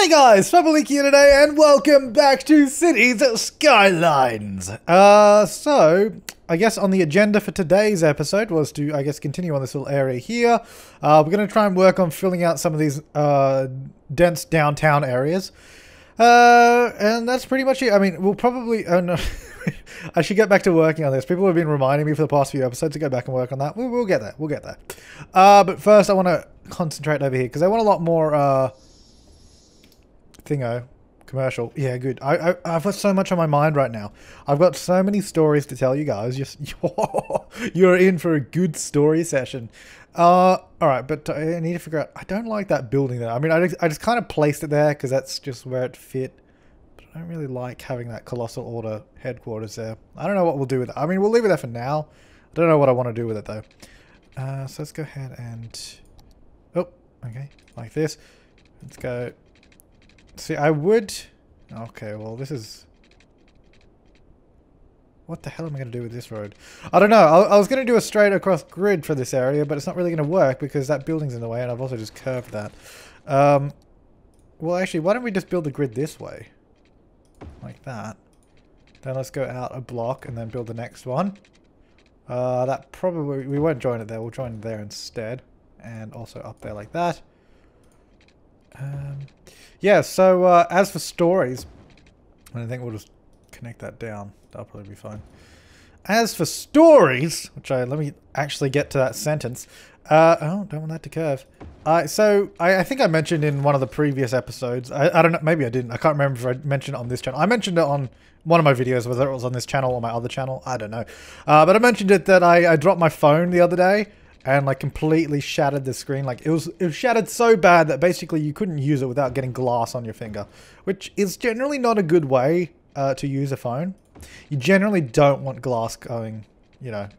Hey guys, Flabaliki here today, and welcome back to Cities Skylines. So, I guess on the agenda for today's episode was to, continue on this little area here. We're going to try and work on filling out some of these dense downtown areas. And that's pretty much it. I mean, we'll probably... Oh no, I should get back to working on this. People have been reminding me for the past few episodes to go back and work on that. We'll get there. We'll get there. But first I want to concentrate over here, because I want a lot more... Thingo. Commercial. Yeah, good. I've got so much on my mind right now. I've got so many stories to tell you guys. You're in for a good story session. Alright, but I need to figure out... I don't like that building there. I mean, I just kind of placed it there because that's just where it fit. But I don't really like having that Colossal Order headquarters there. I don't know what we'll do with it. I mean, we'll leave it there for now. I don't know what I want to do with it, though. So let's go ahead and... Oh, okay. Like this. Let's go... See, I would... Okay, well, this is... What the hell am I going to do with this road? I don't know. I was going to do a straight across grid for this area, but it's not really going to work because that building's in the way, and I've also just curved that. Well, actually, why don't we just build the grid this way? Like that. Then let's go out a block and then build the next one. That probably... We won't join it there. We'll join it there instead. And also up there like that. Yeah, so as for stories, I think we'll just connect that down. That'll probably be fine. As for stories, let me actually get to that sentence. Oh, don't want that to curve. So I think I mentioned in one of the previous episodes, I don't know, maybe I didn't. I can't remember if I mentioned it on this channel. I mentioned it on one of my videos, whether it was on this channel or my other channel, I don't know. But I mentioned it that I dropped my phone the other day. And like completely shattered the screen. Like it was shattered so bad that basically you couldn't use it without getting glass on your finger, which is generally not a good way to use a phone. You generally don't want glass going, you know,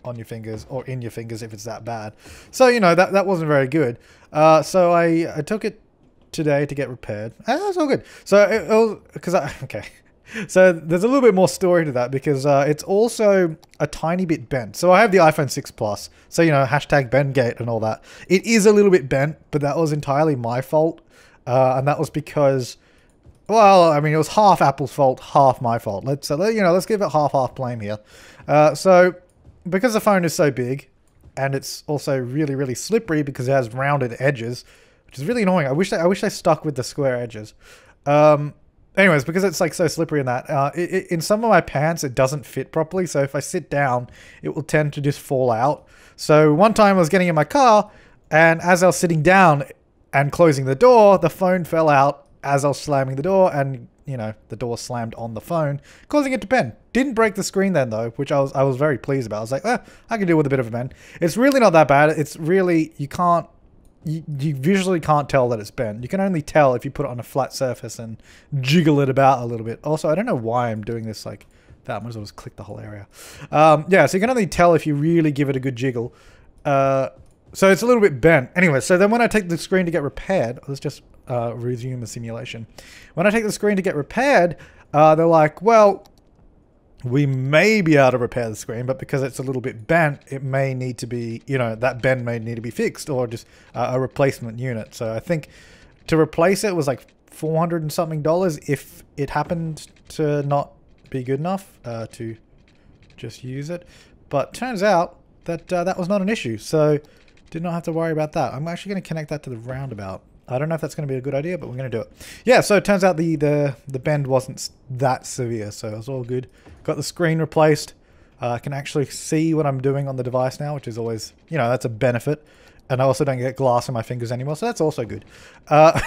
on your fingers or in your fingers if it's that bad. So you know that wasn't very good. So I took it today to get repaired. And that's all good. So it was because okay. So there's a little bit more story to that because it's also a tiny bit bent. So I have the iPhone 6 Plus, so you know, hashtag Bendgate and all that. It is a little bit bent, but that was entirely my fault. And that was because, well, I mean, it was half Apple's fault, half my fault. Let's give it half blame here. So because the phone is so big and it's also really, really slippery because it has rounded edges, which is really annoying. I wish they stuck with the square edges. Anyways, because it's like so slippery in that, in some of my pants it doesn't fit properly, so if I sit down, it will tend to just fall out. So one time I was getting in my car, and as I was sitting down and closing the door, the phone fell out as I was slamming the door, and you know, the door slammed on the phone, causing it to bend. Didn't break the screen then though, which I was very pleased about. I was like, I can deal with a bit of a bend. It's really not that bad. It's really, you visually can't tell that it's bent. You can only tell if you put it on a flat surface and jiggle it about a little bit. Also, I don't know why I'm doing this like that. I might as well just click the whole area. Yeah, so you can only tell if you really give it a good jiggle. So it's a little bit bent. Anyway, so then when I take the screen to get repaired, let's just resume the simulation. When I take the screen to get repaired, they're like, well, we may be able to repair the screen, but because it's a little bit bent, it may need to be, you know, that bend may need to be fixed or just a replacement unit. So I think to replace it was like $400 and something if it happened to not be good enough to just use it. But turns out that that was not an issue, so did not have to worry about that. I'm actually going to connect that to the roundabout. I don't know if that's going to be a good idea, but we're going to do it. Yeah, so it turns out the bend wasn't that severe, so it was all good. Got the screen replaced. I can actually see what I'm doing on the device now, which is always, you know, that's a benefit. And I also don't get glass in my fingers anymore, so that's also good. Yeah,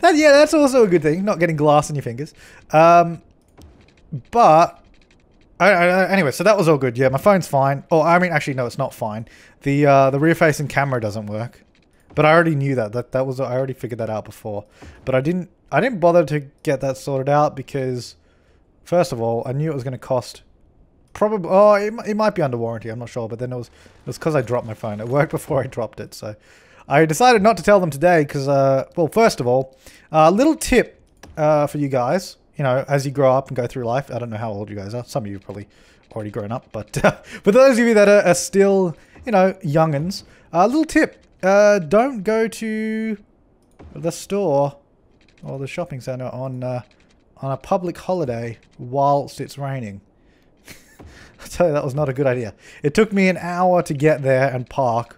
that's also a good thing, not getting glass in your fingers. But... anyway, so that was all good. Yeah, my phone's fine. Oh, I mean, actually, no, it's not fine. The rear-facing camera doesn't work. But I already knew that. I already figured that out before. But I didn't bother to get that sorted out because, first of all, I knew it was going to cost probably... Oh, it might be under warranty. I'm not sure. But then it was because I dropped my phone. It worked before I dropped it. So I decided not to tell them today because, well, first of all, a little tip for you guys. You know, as you grow up and go through life. I don't know how old you guys are. Some of you have probably already grown up. But for those of you that are still, you know, youngins, a little tip. Don't go to the store or the shopping centre on a public holiday whilst it's raining. I tell you, that was not a good idea. It took me an hour to get there and park,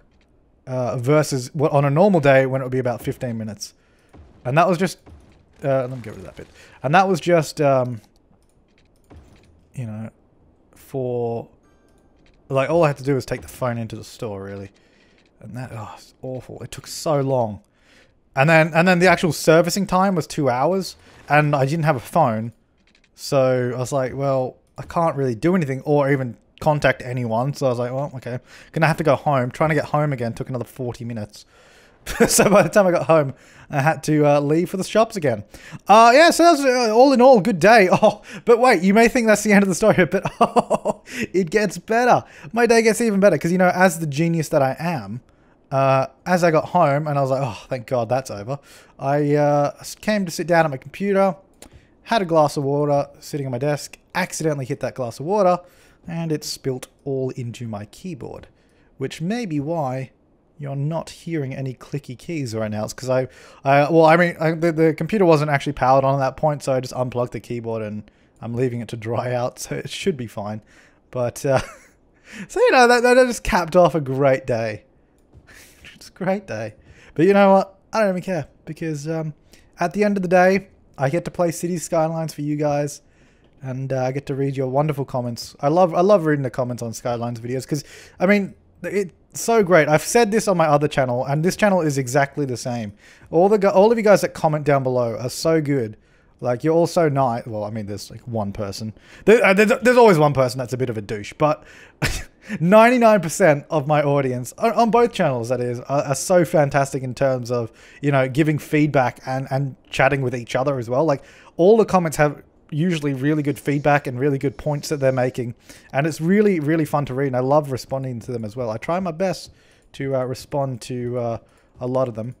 versus what on a normal day when it would be about 15 minutes. And that was just, let me get rid of that bit. And that was just, you know, for, like, all I had to do was take the phone into the store, really. And that, oh, it's awful. It took so long. And then the actual servicing time was 2 hours, and I didn't have a phone. So I was like, well, I can't really do anything or even contact anyone. So I was like, well, okay, gonna have to go home. Trying to get home again took another 40 minutes. So by the time I got home, I had to leave for the shops again. Yeah, so that was all in all, good day. Oh, but wait, you may think that's the end of the story, but oh, it gets better. My day gets even better because, you know, as the genius that I am, as I got home and I was like, oh, thank God that's over. I came to sit down at my computer, had a glass of water sitting on my desk, accidentally hit that glass of water, and it spilt all into my keyboard, which may be why you're not hearing any clicky keys right now. It's because the computer wasn't actually powered on at that point, so I just unplugged the keyboard and I'm leaving it to dry out, so it should be fine. But, so, you know, that just capped off a great day. It's a great day. But you know what? I don't even care, because at the end of the day, I get to play City Skylines for you guys, and I get to read your wonderful comments. I love reading the comments on Skylines videos, because, I mean, it's so great. I've said this on my other channel, and this channel is exactly the same. All of you guys that comment down below are so good. Like, you're all so nice. Well, I mean, there's like one person. There's always one person that's a bit of a douche, but 99% of my audience, on both channels that is, are so fantastic in terms of, you know, giving feedback and chatting with each other as well. Like, all the comments have usually really good feedback and really good points that they're making, and it's really, really fun to read, and I love responding to them as well. I try my best to respond to a lot of them,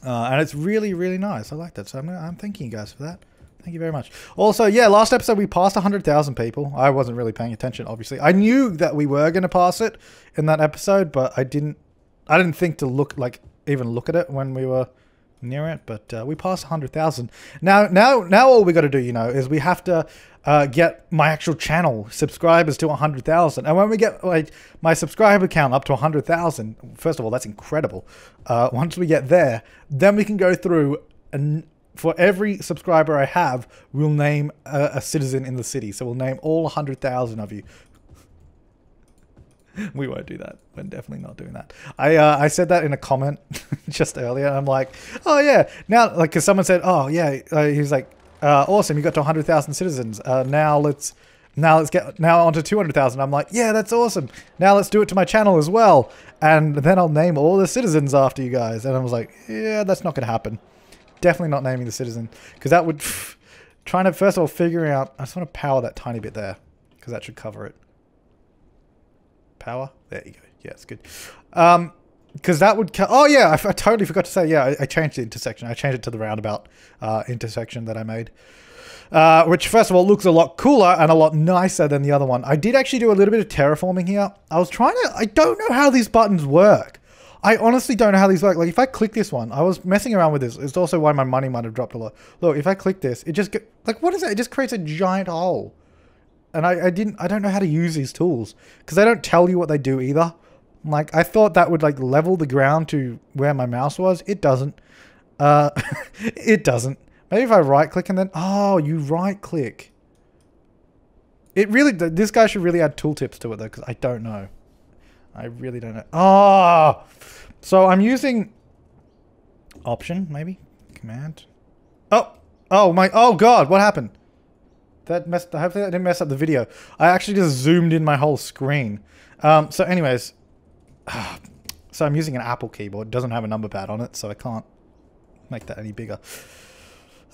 and it's really, really nice. I like that, so I'm thanking you guys for that. Thank you very much. Also, yeah, last episode we passed 100,000 people. I wasn't really paying attention, obviously. I knew that we were going to pass it in that episode, but I didn't think to even look at it when we were near it, but we passed 100,000. Now all we got to do, you know, is we have to get my actual channel subscribers to 100,000. And when we get like my subscriber count up to 100,000, first of all, that's incredible. Once we get there, then we can go through and for every subscriber I have, we'll name a citizen in the city. So we'll name all 100,000 of you. We won't do that. We're definitely not doing that. I said that in a comment just earlier. I'm like, oh yeah, now, like, because someone said, oh yeah, he was like, awesome, you got to 100,000 citizens. Now let's get onto 200,000. I'm like, yeah, that's awesome. Now let's do it to my channel as well, and then I'll name all the citizens after you guys. And I was like, yeah, that's not going to happen. Definitely not naming the citizen, because that would trying to first of all figuring out. I just want to power that tiny bit there, because that should cover it. Power. There you go. Yeah, it's good. Because that would... Oh, yeah, I totally forgot to say, yeah, I changed the intersection. I changed it to the roundabout intersection that I made. Which, first of all, looks a lot cooler and a lot nicer than the other one. I did actually do a little bit of terraforming here. I don't know how these buttons work. I honestly don't know how these work. Like, if I click this one, I was messing around with this. It's also why my money might have dropped a lot. Look, if I click this, it just... Like, what is that? It just creates a giant hole. And I don't know how to use these tools, because they don't tell you what they do either. Like, I thought that would like level the ground to where my mouse was. It doesn't. It doesn't. Maybe if I right click and then, oh, you right click. It really, this guy should really add tooltips to it though, because I don't know. I really don't know. Oh, so I'm using option, maybe command. Oh my, oh God, what happened? Hopefully that didn't mess up the video. I actually just zoomed in my whole screen. So anyways, so I'm using an Apple keyboard. It doesn't have a number pad on it, so I can't make that any bigger.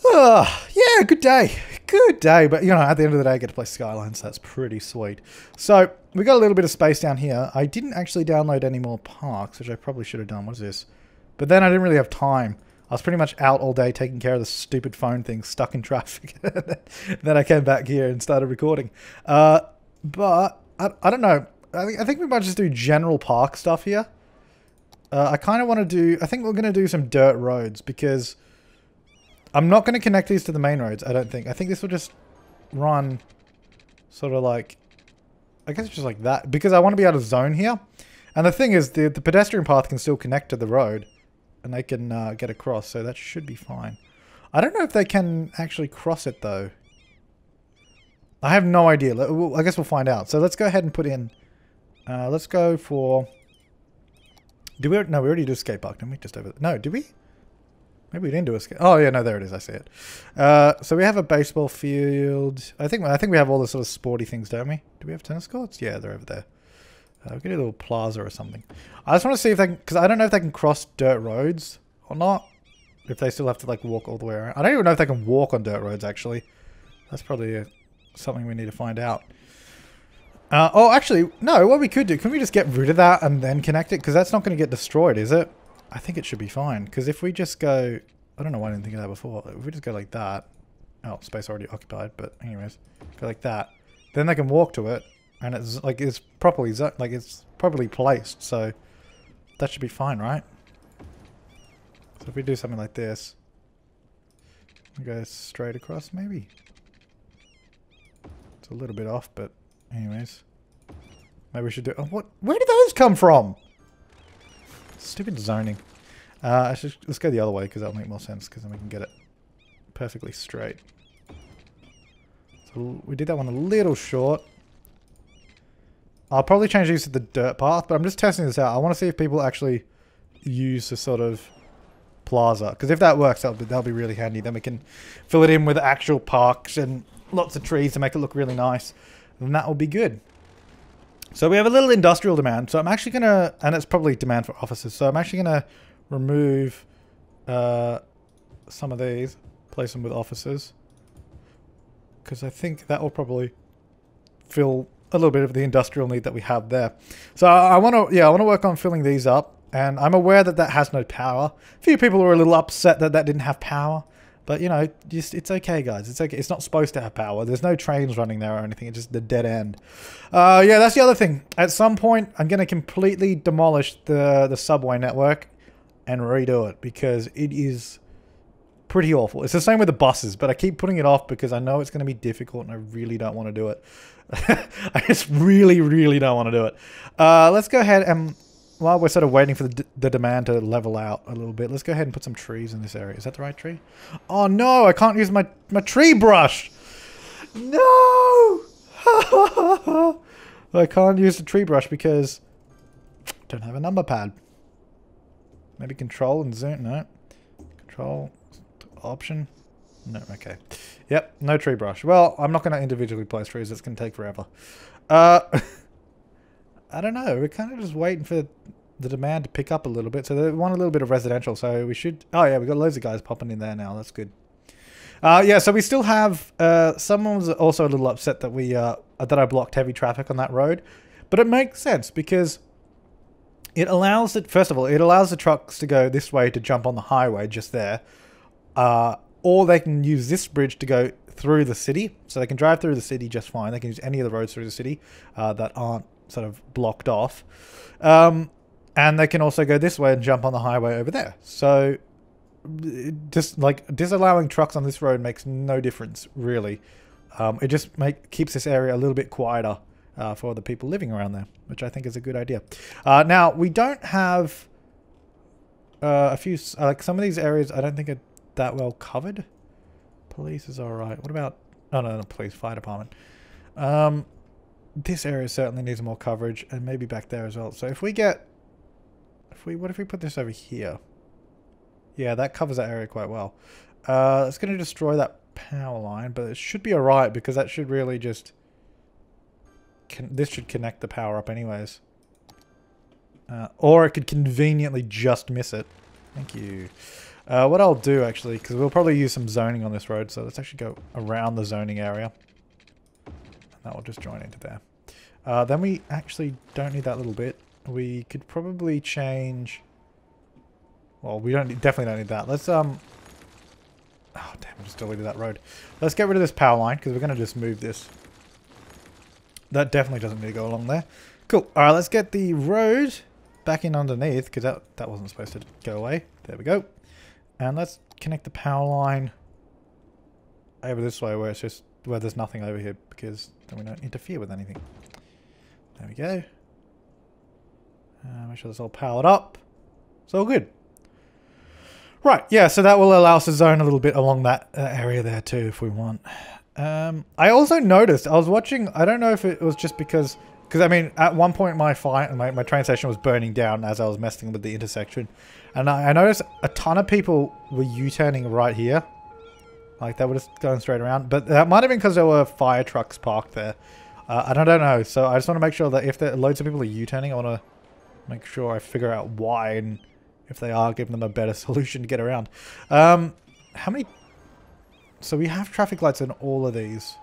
Yeah, good day. Good day. But, you know, at the end of the day, I get to play Skylines. So that's pretty sweet. So we got a little bit of space down here. I didn't actually download any more parks, which I probably should have done. What is this? But then I didn't really have time. I was pretty much out all day taking care of the stupid phone thing, stuck in traffic. Then I came back here and started recording. But I don't know. I think we might just do general park stuff here. I kind of want to do... I think we're going to do some dirt roads because I'm not going to connect these to the main roads, I don't think. I think this will just run sort of like, I guess just like that, because I want to be able to zone here. And the thing is, the pedestrian path can still connect to the road, and they can get across, so that should be fine. I don't know if they can actually cross it, though. I have no idea. I guess we'll find out. So let's go ahead and put in... let's go for... No, we already did skate park, didn't we? Just over... No, did we? Maybe we didn't do a skate... Oh, yeah, no, there it is. I see it. So we have a baseball field. I think we have all the sort of sporty things, don't we? Do we have tennis courts? Yeah, they're over there. We could do a little plaza or something. I just want to see if they can... Because I don't know if they can cross dirt roads or not. If they still have to, like, walk all the way around. I don't even know if they can walk on dirt roads, actually. That's probably something we need to find out. Oh, actually, no, what we could do... Can we just get rid of that and then connect it? Because that's not going to get destroyed, is it? I think it should be fine. Because if we just go... I don't know why I didn't think of that before. If we just go like that... Oh, space already occupied, but anyways. Go like that. Then they can walk to it. And it's like it's properly placed, so that should be fine, right? So if we do something like this, we go straight across, maybe. It's a little bit off, but anyways, maybe we should do. Oh, what? Where did those come from? Stupid zoning. Let's go the other way because that'll make more sense because then we can get it perfectly straight. So we did that one a little short. I'll probably change these to the dirt path, but I'm just testing this out. I want to see if people actually use the sort of plaza. Because if that works, that'll be really handy. Then we can fill it in with actual parks and lots of trees to make it look really nice. And that will be good. So we have a little industrial demand. So I'm actually going to... And it's probably demand for offices. So I'm actually going to remove some of these. Place them with offices. Because I think that will probably fill... a little bit of the industrial need that we have there. So I want to work on filling these up, and I'm aware that that has no power. A few people were a little upset that that didn't have power, but you know, it's okay, guys. It's okay. It's not supposed to have power. There's no trains running there or anything. It's just the dead end. Yeah, that's the other thing. At some point, I'm going to completely demolish the subway network and redo it because it is pretty awful. It's the same with the buses, but I keep putting it off because I know it's going to be difficult and I really don't want to do it. I just really, really don't want to do it. Let's go ahead and, while we're sort of waiting for the demand to level out a little bit, let's go ahead and put some trees in this area. Is that the right tree? Oh no, I can't use my tree brush. No! I can't use the tree brush because I don't have a number pad. Maybe control and zoom. No. Control, option. No, okay. Yep, no tree brush. Well, I'm not going to individually place trees. It's going to take forever. I don't know. We're kind of just waiting for the demand to pick up a little bit. So they want a little bit of residential. So we should... Oh, yeah, we've got loads of guys popping in there now. That's good. Yeah, so we still have... someone was also a little upset that we that I blocked heavy traffic on that road. But it makes sense because it allows... First of all, it allows the trucks to go this way to jump on the highway just there. Or they can use this bridge to go through the city. So they can drive through the city just fine. They can use any of the roads through the city that aren't sort of blocked off. And they can also go this way and jump on the highway over there. So just like disallowing trucks on this road makes no difference, really. It just keeps this area a little bit quieter for the people living around there, which I think is a good idea. Now, we don't have a few... like some of these areas I don't think are that well covered. Police is alright. What about... Oh, no, not police. Fire department. This area certainly needs more coverage, and maybe back there as well. So if we get... What if we put this over here? Yeah, that covers that area quite well. It's going to destroy that power line, but it should be alright, because that should really just... This should connect the power up anyways. Or it could conveniently just miss it. Thank you. What I'll do, actually, because we'll probably use some zoning on this road, so let's actually go around the zoning area. And that will just join into there. Then we actually don't need that little bit. We could probably change... Well, we definitely don't need that. Let's, Oh, damn, I just deleted that road. Let's get rid of this power line, because we're going to just move this. That definitely doesn't need to go along there. Cool. Alright, let's get the road back in underneath, because that wasn't supposed to go away. There we go. And let's connect the power line over this way where it's just where there's nothing over here, because then we don't interfere with anything. There we go. Make sure it's all powered up. It's all good. Right, yeah, so that will allow us to zone a little bit along that area there too if we want. I also noticed, I was watching, I don't know if it was just because I mean, at one point my train station was burning down as I was messing with the intersection. And I noticed a ton of people were U-turning right here. Like, they were just going straight around. But that might have been because there were fire trucks parked there. I don't know, so I just want to make sure that if there loads of people are U-turning, I want to make sure I figure out why, and if they are, give them a better solution to get around. How many... So we have traffic lights in all of these.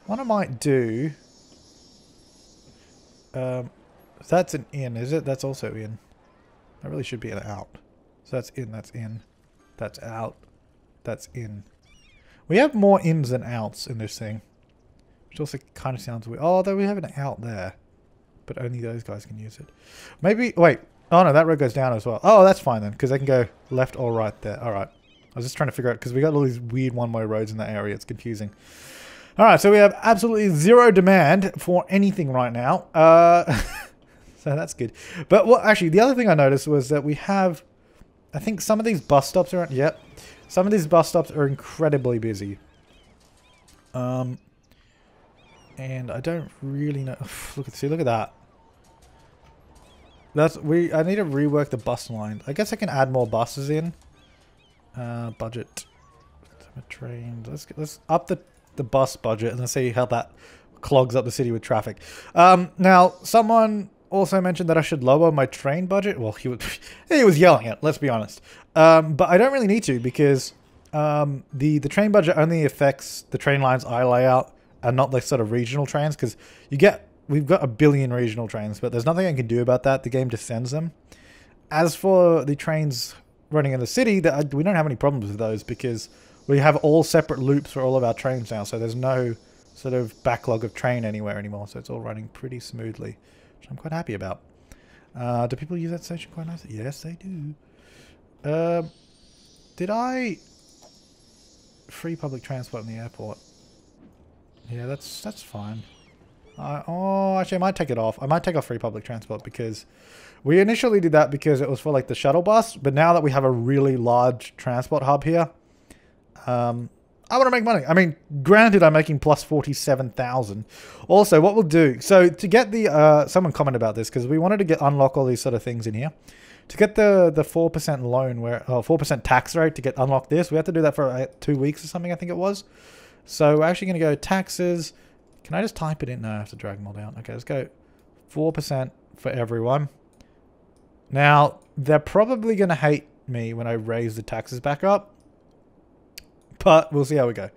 What I might do... that's an in, is it? That's also in. That really should be an out. So that's in, that's out, that's in. We have more ins than outs in this thing. Which also kind of sounds weird. Oh, though we have an out there. But only those guys can use it. Maybe, wait. Oh no, that road goes down as well. Oh, that's fine then, because they can go left or right there. Alright. I was just trying to figure out, because we got all these weird one-way roads in that area. It's confusing. Alright, so we have absolutely zero demand for anything right now. So that's good. But what actually, the other thing I noticed was that we have, I think some of these bus stops are, yep. Some of these bus stops are incredibly busy. And I don't really know. Look at that. I need to rework the bus line. I guess I can add more buses in. Budget. Trains. Let's up the bus budget and let's see how that clogs up the city with traffic. Now, someone also mentioned that I should lower my train budget. Well, he was yelling it, let's be honest. But I don't really need to, because the train budget only affects the train lines I lay out and not the sort of regional trains, because we've got 1 billion regional trains, but there's nothing I can do about that. The game just sends them. As for the trains running in the city, we don't have any problems with those, because we have all separate loops for all of our trains now, so there's no sort of backlog of train anywhere anymore, so it's all running pretty smoothly, which I'm quite happy about. Do people use that station quite nicely? Yes, they do. Did I... Free public transport in the airport. Yeah, that's fine. Oh, actually, I might take it off. I might take off free public transport, because we initially did that because it was for like the shuttle bus. But now that we have a really large transport hub here, I want to make money. I mean, granted, I'm making plus 47,000. Also, what we'll do, so to get the someone commented about this, because we wanted to unlock all these sort of things in here. To get the 4% loan, 4% tax rate to get unlock this, we have to do that for 2 weeks or something, I think it was. So we're actually going to go taxes. Can I just type it in? No, I have to drag them all down. Okay, let's go 4% for everyone. Now, they're probably going to hate me when I raise the taxes back up. But we'll see how we go.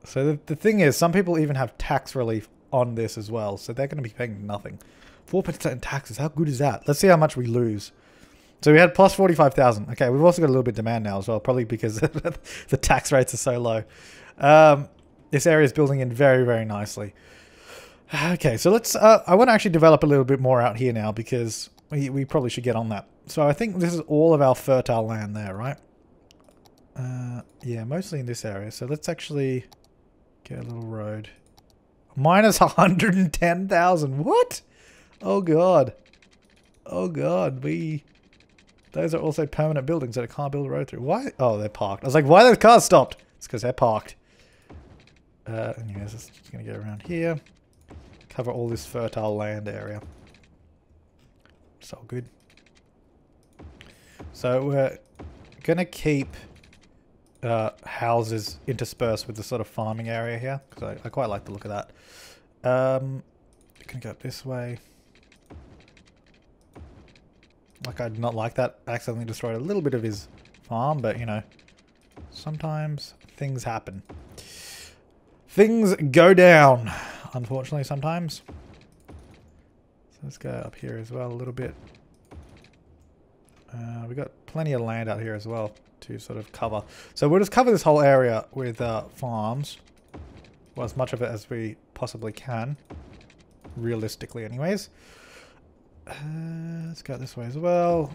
So the thing is, some people even have tax relief on this as well. So they're going to be paying nothing. 4% taxes, how good is that? Let's see how much we lose. So we had plus 45,000. Okay, we've also got a little bit of demand now as well, probably because the tax rates are so low. This area is building in very, very nicely. Okay, so let's... I want to actually develop a little bit more out here now, because we probably should get on that. So I think this is all of our fertile land there, right? Yeah, mostly in this area. So let's actually get a little road. Minus 110,000. What? Oh, God. Oh, God. Those are also permanent buildings that I can't build a road through. Why? Oh, they're parked. I was like, why are the cars stopped? It's because they're parked. Anyways, just going to go around here. Cover all this fertile land area. It's all good. So we're going to keep houses interspersed with the sort of farming area here, because I quite like the look of that. Going to go up this way. Like, I'd not like that. Accidentally destroyed a little bit of his farm, but, you know, sometimes things happen. Things go down, unfortunately, sometimes. So let's go up here as well a little bit. We've got plenty of land out here as well to sort of cover. So we'll just cover this whole area with farms. Well, as much of it as we possibly can. Realistically, anyways. Let's go this way as well.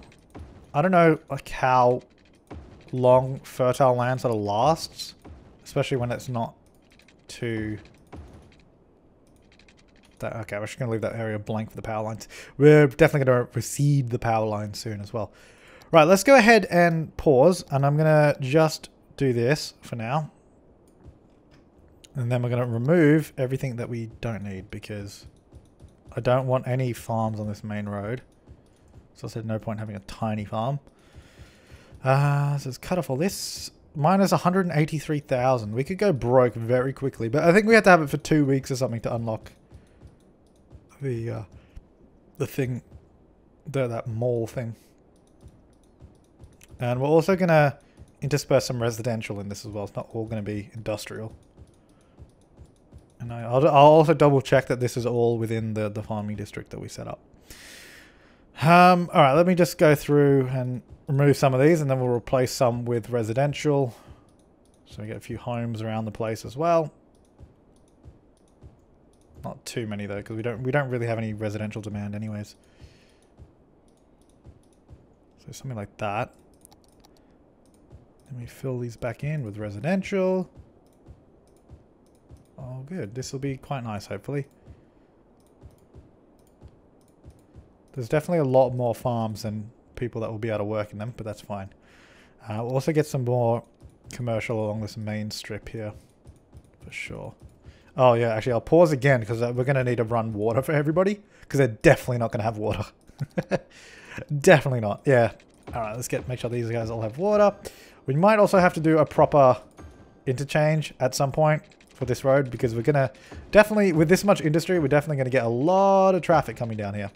I don't know like how long fertile land sort of lasts. Especially when it's not too... Okay, we're just going to leave that area blank for the power lines. We're definitely going to receive the power line soon as well. Right, let's go ahead and pause. And I'm going to just do this for now. And then we're going to remove everything that we don't need because I don't want any farms on this main road. So I said no point having a tiny farm. So let's cut off all this. Minus 183,000. We could go broke very quickly, but I think we have to have it for 2 weeks or something to unlock the thing, that mall thing. And we're also going to intersperse some residential in this as well. It's not all going to be industrial. And I'll also double check that this is all within the farming district that we set up. Alright, let me just go through and remove some of these and then we'll replace some with residential. So we get a few homes around the place as well. Not too many though, because we don't really have any residential demand anyways. So something like that. Then we fill these back in with residential. Oh good, this will be quite nice hopefully. There's definitely a lot more farms than people that will be able to work in them, but that's fine. We'll also get some more commercial along this main strip here, for sure. Oh yeah, actually I'll pause again because we're going to need to run water for everybody, because they're definitely not going to have water. Definitely not, yeah. Alright, let's make sure these guys all have water. We might also have to do a proper interchange at some point for this road, because we're going to definitely, with this much industry, we're definitely going to get a lot of traffic coming down here.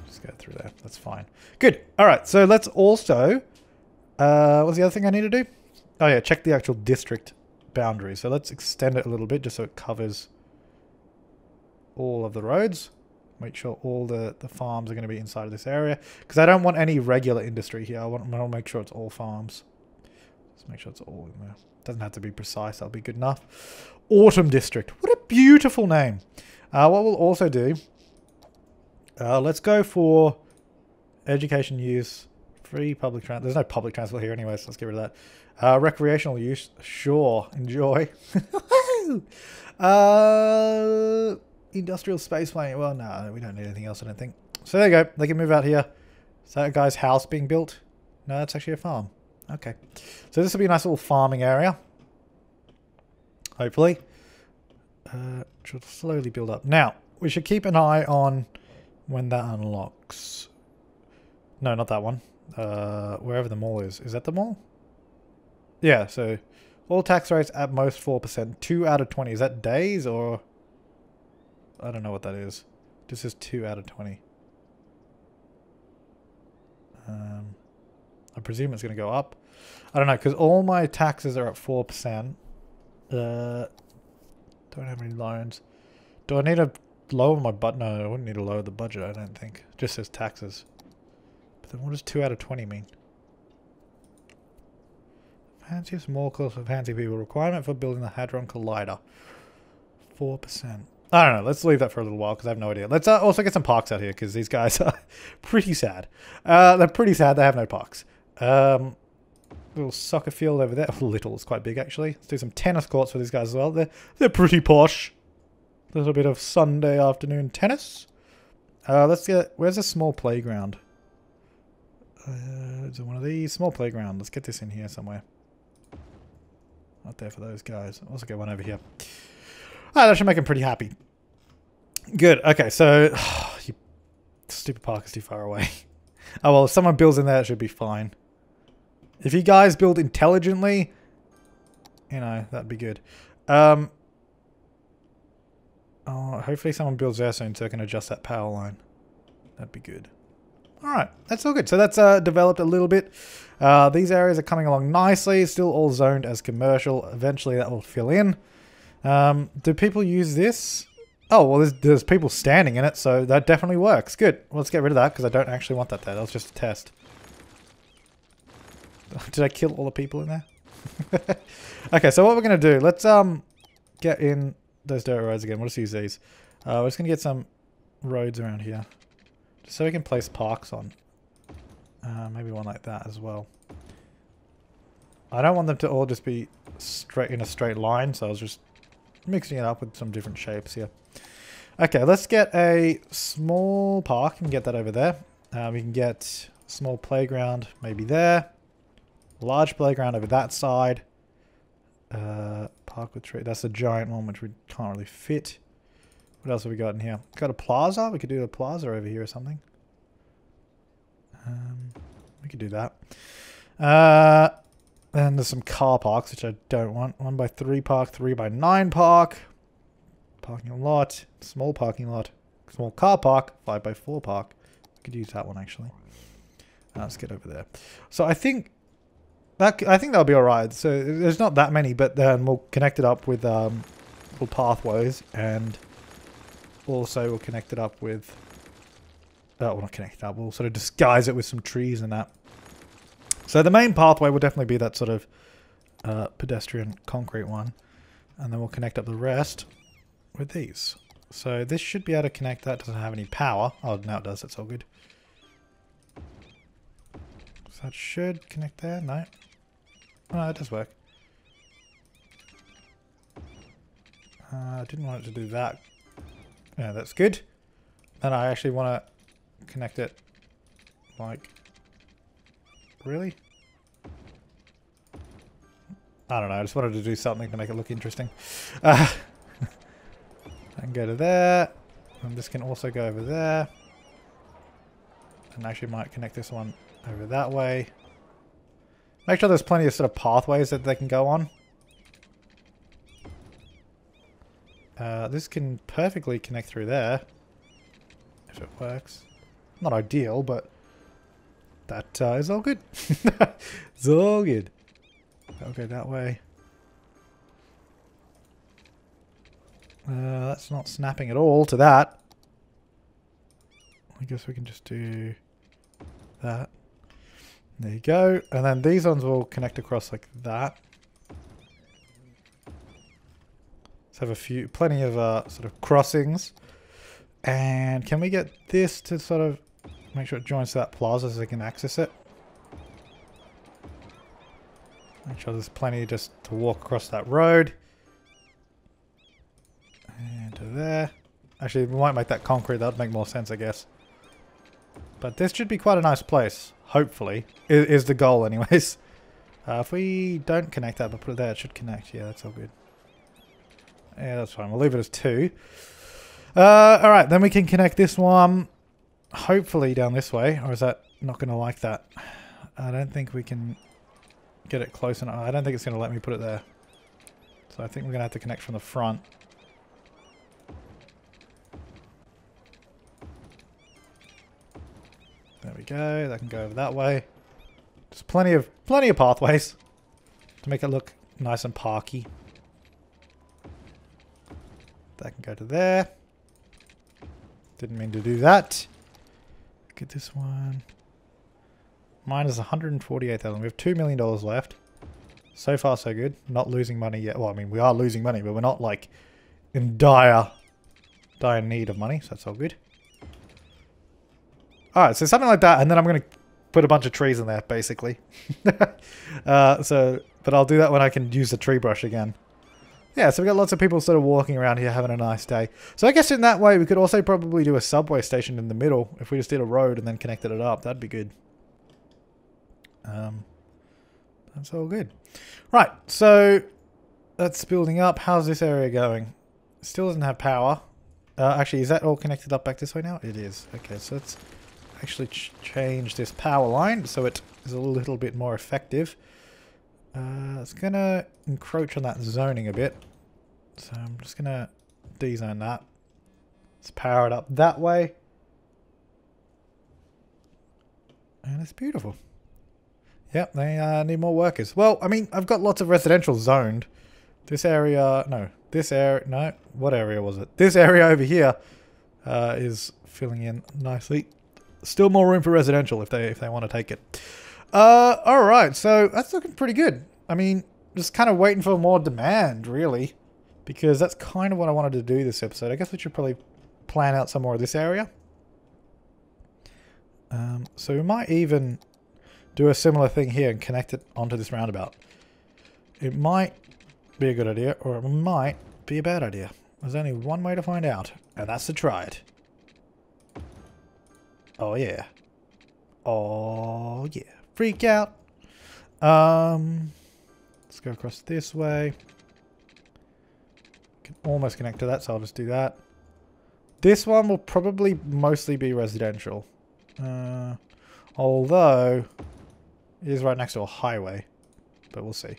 Just go through there. That's fine. Good. All right. So let's also... what's the other thing I need to do? Oh yeah, check the actual district boundary. So let's extend it a little bit just so it covers all of the roads. Make sure all the farms are going to be inside of this area. Because I don't want any regular industry here. I want to make sure it's all farms. Let's make sure it's all in there. Doesn't have to be precise. That'll be good enough. Autumn District. What a beautiful name. What we'll also do... let's go for education use, free public transport. There's no public transport here anyway, so let's get rid of that. Recreational use, sure, enjoy. Industrial space plane. Well, no, we don't need anything else, I don't think. So there you go. They can move out here. Is that a guy's house being built? No, that's actually a farm. Okay. So this will be a nice little farming area. Hopefully. Should slowly build up. Now, we should keep an eye on... when that unlocks. No, not that one. Wherever the mall is. Is that the mall? Yeah, so all tax rates at most 4%. 2 out of 20. Is that days or... I don't know what that is. This is 2 out of 20. I presume it's going to go up. I don't know, because all my taxes are at 4%. Don't have any loans. Do I need to... lower my budget? No, I wouldn't need to lower the budget, I don't think. It just says taxes. But then what does 2 out of 20 mean? Fancy small course for fancy people. Requirement for building the Hadron Collider. 4%. I don't know. Let's leave that for a little while because I have no idea. Let's also get some parks out here because these guys are pretty sad. They're pretty sad. They have no parks. Little soccer field over there. Little. It's quite big actually. Let's do some tennis courts for these guys as well. They're pretty posh. A little bit of Sunday afternoon tennis. Let's get... where's a small playground? Is it one of these? Small playground. Let's get this in here somewhere. Not there for those guys. I'll also get one over here. Ah, that should make them pretty happy. Good. Okay, so... you stupid park is too far away. Oh, well, if someone builds in there, it should be fine. If you guys build intelligently, you know, that'd be good. Oh, hopefully someone builds there soon so I can adjust that power line. That'd be good. Alright, that's all good. So that's developed a little bit. These areas are coming along nicely. Still all zoned as commercial. Eventually that will fill in. Do people use this? Oh, well there's people standing in it, so that definitely works. Good. Well, let's get rid of that because I don't actually want that there. That was just a test. Did I kill all the people in there? Okay, so what we're going to do, let's get in those dirt roads again. We'll just use these. We're just going to get some roads around here. Just so we can place parks on. Maybe one like that as well. I don't want them to all just be straight in a straight line, so I was just mixing it up with some different shapes here. Okay, let's get a small park and get that over there. We can get a small playground maybe there. Large playground over that side. Park with tree. That's a giant one which we can't really fit. What else have we got in here? Got a plaza. We could do a plaza over here or something. We could do that. Then there's some car parks which I don't want. 1x3 park, 3x9 park. Parking lot. Small parking lot. Small car park. 5x4 park. We could use that one actually. Let's get over there. So I think that'll be alright. So there's not that many, but then we'll connect it up with little pathways, and also we'll connect it up with we'll not connect it up, we'll sort of disguise it with some trees and that. So the main pathway will definitely be that sort of pedestrian concrete one, and then we'll connect up the rest with these. So this should be able to connect. That doesn't have any power. Oh, now it does. That's all good. So that should connect there. No. Oh, it does work. I didn't want it to do that. Yeah, that's good. Then I actually want to connect it like... Really? I don't know. I just wanted to do something to make it look interesting. I can go to there. And this can also go over there. And actually might connect this one over that way. Make sure there's plenty of sort of pathways that they can go on. This can perfectly connect through there. If it works. Not ideal, but that is all good. It's all good. I'll go that way. That's not snapping at all to that. I guess we can just do that. There you go. And then these ones will connect across like that. Let's have plenty of sort of crossings. And can we get this to sort of make sure it joins to that plaza so they can access it? Make sure there's plenty just to walk across that road. And to there. Actually, we might make that concrete. That would make more sense, I guess. But this should be quite a nice place. Hopefully. Is the goal anyways. If we don't connect that but put it there, it should connect. Yeah, that's all good. Yeah, that's fine. We'll leave it as 2. Alright, then we can connect this one hopefully down this way. Or is that not going to like that? I don't think we can get it close enough. I don't think it's going to let me put it there. So I think we're going to have to connect from the front. There we go. That can go over that way. There's plenty of pathways to make it look nice and parky. That can go to there. Didn't mean to do that. Get this one. Mine is 148,000. We have $2 million left. So far, so good. Not losing money yet. Well, I mean, we are losing money, but we're not like in dire need of money. So that's all good. Alright, so something like that, and then I'm going to put a bunch of trees in there, basically. But I'll do that when I can use the tree brush again. Yeah, so we've got lots of people sort of walking around here having a nice day. So I guess in that way, we could also probably do a subway station in the middle. If we just did a road and then connected it up, that'd be good. That's all good. Right, so that's building up. How's this area going? Still doesn't have power. Actually, is that all connected up back this way now? It is. Okay, so let's actually change this power line so it is a little bit more effective. It's going to encroach on that zoning a bit. So I'm just going to de-zone that. Let's power it up that way. And it's beautiful. Yep, they need more workers. Well, I mean, I've got lots of residential zoned. This area, no. This area, no. What area was it? This area over here is filling in nicely. Still more room for residential if they want to take it. Alright, so that's looking pretty good. I mean, just kind of waiting for more demand, really. Because that's kind of what I wanted to do this episode. I guess we should probably plan out some more of this area. So we might even do a similar thing here and connect it onto this roundabout. It might be a good idea, or it might be a bad idea. There's only one way to find out, and that's to try it. Oh yeah. Oh yeah. Freak out. Let's go across this way. Can almost connect to that, so I'll just do that. This one will probably mostly be residential. Although it is right next to a highway. But we'll see.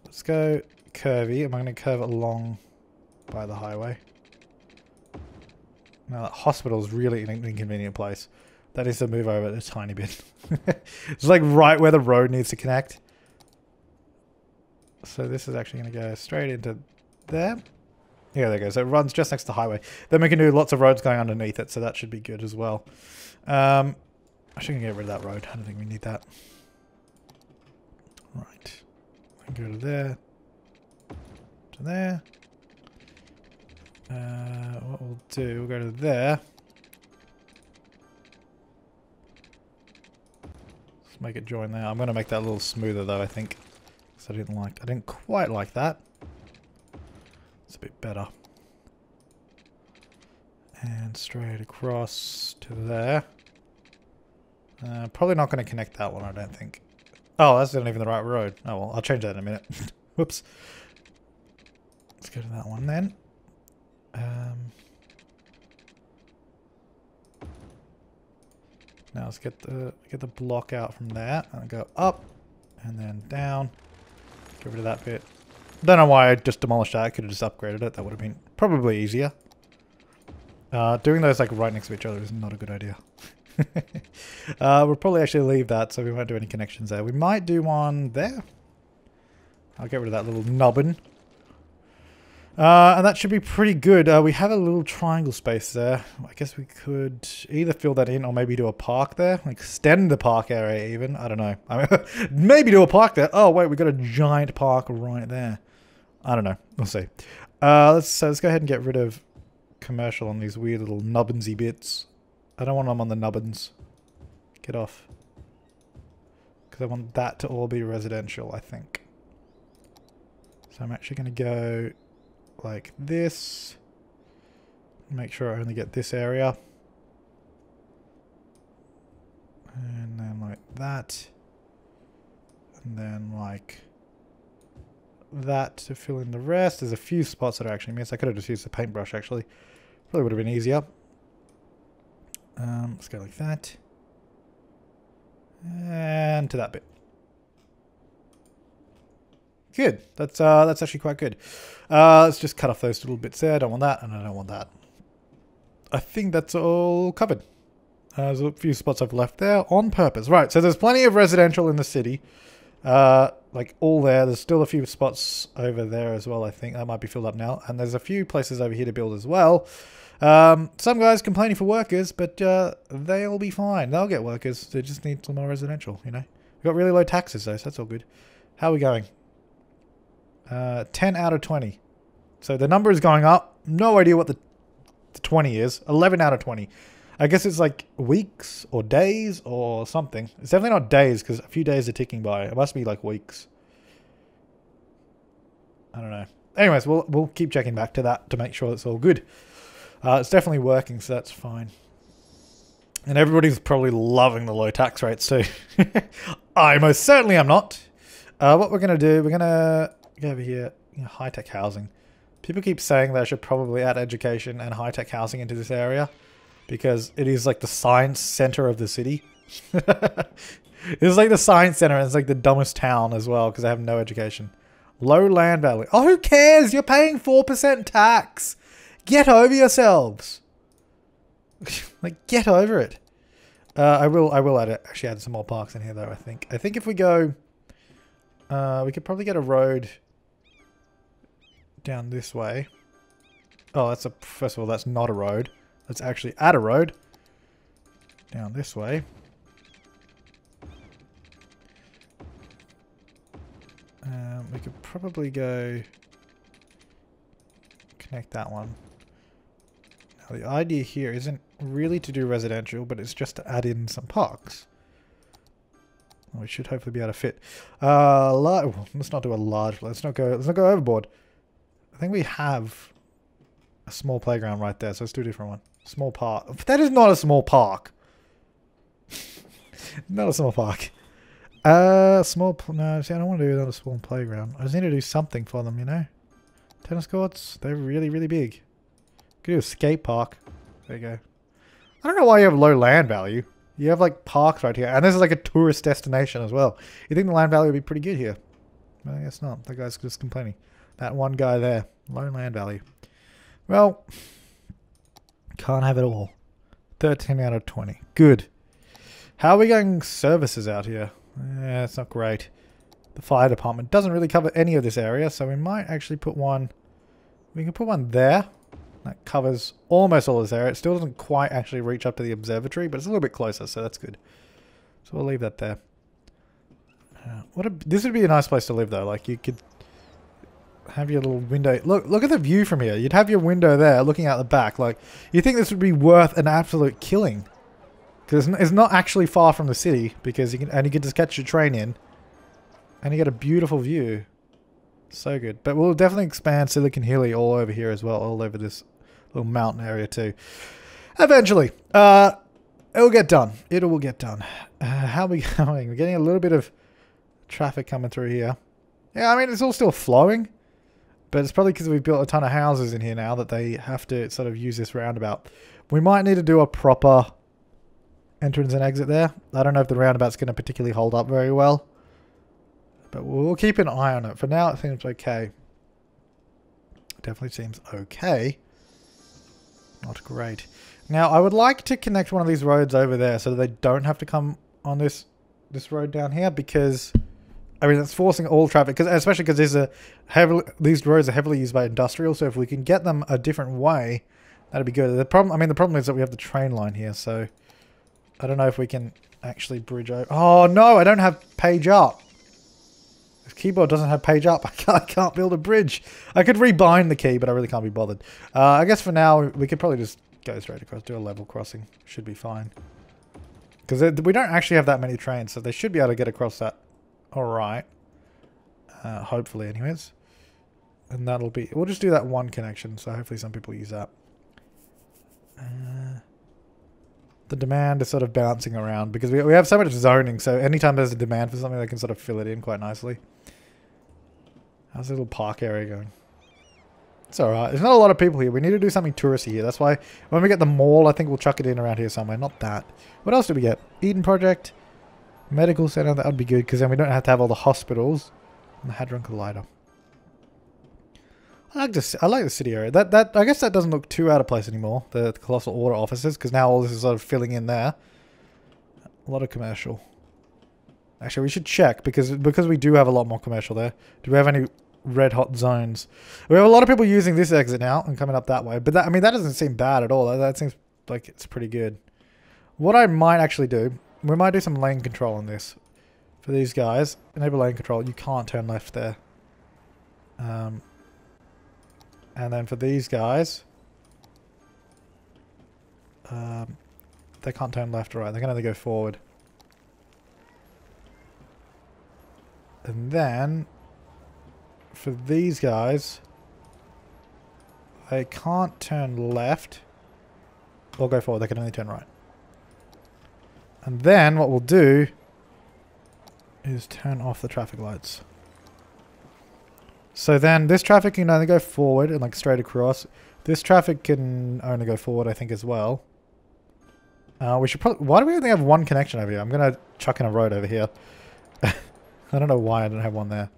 Let's go curvy. I'm going to curve it along by the highway. Now that hospital is really an inconvenient place. That needs to move over a tiny bit. It's like right where the road needs to connect. So this is actually going to go straight into there. Yeah, there it goes. So it runs just next to the highway. Then we can do lots of roads going underneath it, so that should be good as well. I should get rid of that road. I don't think we need that. Right. Go to there. To there. What we'll do, we'll go to there. Let's make it join there. I'm going to make that a little smoother though, I think. Because I didn't quite like that. It's a bit better. And straight across to there. Probably not going to connect that one, I don't think. Oh, that's not even the right road. Oh well, I'll change that in a minute. Whoops. Let's go to that one then. Now let's get the block out from there and go up and then down. Get rid of that bit. Don't know why I just demolished that. I could have just upgraded it. That would have been probably easier. Doing those like right next to each other is not a good idea. We'll probably actually leave that, so we won't do any connections there. We might do one there. I'll get rid of that little nubbin. And that should be pretty good. We have a little triangle space there. I guess we could either fill that in or maybe do a park there. Extend the park area even. I don't know. I mean, maybe do a park there. Oh, wait, we got a giant park right there. I don't know. We'll see. Let's go ahead and get rid of commercial on these weird little nubbinsy bits. I don't want them on the nubbins. Get off. Because I want that to all be residential, I think. So I'm actually going to go like this. Make sure I only get this area. And then like that. And then like that to fill in the rest. There's a few spots that are actually missed. I could have just used the paintbrush actually. Probably would have been easier. Let's go like that. And to that bit. Good. That's actually quite good. Let's just cut off those little bits there. I don't want that, and I don't want that. I think that's all covered. There's a few spots I've left there on purpose. Right, so there's plenty of residential in the city. Like all there. There's still a few spots over there as well, I think. That might be filled up now. And there's a few places over here to build as well. Some guys complaining for workers, but they'll be fine. They'll get workers. They just need some more residential, you know. We've got really low taxes though, so that's all good. How are we going? 10 out of 20. So the number is going up. No idea what the 20 is. 11 out of 20. I guess it's like weeks or days or something. It's definitely not days because a few days are ticking by. It must be like weeks. I don't know. Anyways, we'll keep checking back to that to make sure it's all good. It's definitely working, so that's fine. And everybody's probably loving the low tax rates too. I most certainly am not. What we're going to do, we're going to go over here, high-tech housing. People keep saying that I should probably add education and high-tech housing into this area because it is like the science center of the city. It's like the science center and it's like the dumbest town as well because I have no education. Low land value. Oh, who cares? You're paying 4% tax. Get over yourselves. Like, get over it. I will actually add some more parks in here though, I think. I think if we go, we could probably get a road down this way. Oh, first of all, that's not a road. Let's actually add a road down this way. We could probably go connect that one. Now, the idea here isn't really to do residential, but it's just to add in some parks. We should hopefully be able to fit. Let's not do a large. Let's not go overboard. I think we have a small playground right there, so let's do a different one. Small park. That is not a small park. Not a small park. No, see, I don't want to do another small playground. I just need to do something for them, you know? Tennis courts, they're really, really big. Could do a skate park. There you go. I don't know why you have low land value. You have like parks right here. And this is like a tourist destination as well. You think the land value would be pretty good here? Well, I guess not. That guy's just complaining. That one guy there. Low land value. Well, can't have it all. 13 out of 20. Good. How are we going services out here? Yeah, it's not great. The fire department doesn't really cover any of this area, so we might actually put one... We can put one there. That covers almost all this area. It still doesn't quite actually reach up to the observatory, but it's a little bit closer, so that's good. So we'll leave that there. This would be a nice place to live, though. Like, you could have your little window. Look at the view from here. You'd have your window there looking out the back. Like, you think this would be worth an absolute killing. Because it's not actually far from the city, because you can just catch your train in. And you get a beautiful view. So good. But we'll definitely expand Silicon Hilly all over here as well. All over this little mountain area too. Eventually. It'll get done. It will get done. How are we going? We're getting a little bit of traffic coming through here. Yeah, I mean, it's all still flowing. But it's probably because we've built a ton of houses in here now that they have to sort of use this roundabout. We might need to do a proper entrance and exit there. I don't know if the roundabout's going to particularly hold up very well. But we'll keep an eye on it. For now, it seems okay. Definitely seems okay. Not great. Now, I would like to connect one of these roads over there so that they don't have to come on this road down here, because I mean, it's forcing all traffic, especially because these roads are heavily used by industrial, so if we can get them a different way, that'd be good. The problem is that we have the train line here, so I don't know if we can actually bridge over. Oh no, I don't have page up. This keyboard doesn't have page up. I can't build a bridge. I could rebind the key, but I really can't be bothered. I guess for now, we could probably just go straight across, do a level crossing. Should be fine. Because we don't actually have that many trains, so they should be able to get across that alright. Hopefully, anyways. And that'll be... We'll just do that one connection, so hopefully some people use that. The demand is sort of bouncing around, because we have so much zoning, so anytime there's a demand for something, they can sort of fill it in quite nicely. How's the little park area going? It's alright. There's not a lot of people here. We need to do something touristy here. That's why when we get the mall, I think we'll chuck it in around here somewhere. Not that. What else do we get? Eden Project. Medical Center. That would be good, because then we don't have to have all the hospitals. And the Hadron Collider. I like the city area. I guess that doesn't look too out of place anymore. The Colossal Order offices, because now all this is sort of filling in there. A lot of commercial. Actually, we should check, because we do have a lot more commercial there. Do we have any red hot zones? We have a lot of people using this exit now and coming up that way. But that, I mean, that doesn't seem bad at all. That seems like it's pretty good. What I might actually do, we might do some lane control on this. For these guys, enable lane control. You can't turn left there. And then for these guys, they can't turn left or right. They can only go forward. And then for these guys, they can't turn left or go forward. They can only turn right. And then what we'll do is turn off the traffic lights. So then this traffic can only go forward and like straight across. This traffic can only go forward, I think, as well. We should probably... Why do we only have one connection over here? I'm going to chuck in a road over here. I don't know why I don't have one there.